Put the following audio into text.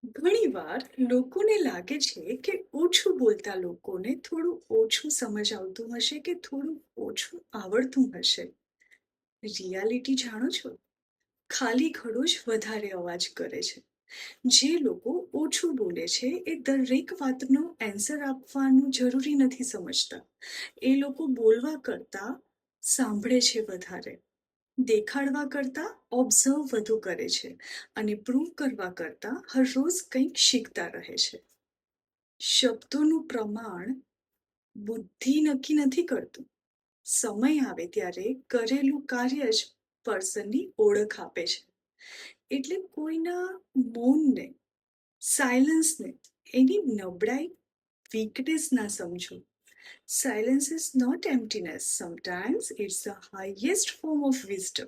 ઘણીવાર લોકોને લાગે છે કે ઓછું બોલતા લોકોને થોડું ઓછું સમજ આવતું હશે કે થોડું ઓછું આવડતું હશે. રિયાલિટી જાણો છો? ખાલી ખડો જ વધારે અવાજ કરે છે. જે લોકો ઓછું બોલે છે એ દરેક વાતનો એન્સર આપવાનું જરૂરી નથી સમજતા. એ લોકો બોલવા કરતા સાંભળે છે વધારે. દેખાડવા કરતાં ઓબ્ઝર્વ વધુ કરે છે અને પ્રૂવ કરવા કરતાં હરરોજ કંઈક શીખતા રહે છે. શબ્દોનું પ્રમાણ બુદ્ધિ નક્કી નથી કરતું. સમય આવે ત્યારે કરેલું કાર્ય જ પર્સનની ઓળખ આપે છે. એટલે કોઈના મૌનને, સાયલન્સને એની નબળાઈ, વીકનેસ ના સમજો. Silence is not emptiness. Sometimes it's the highest form of wisdom.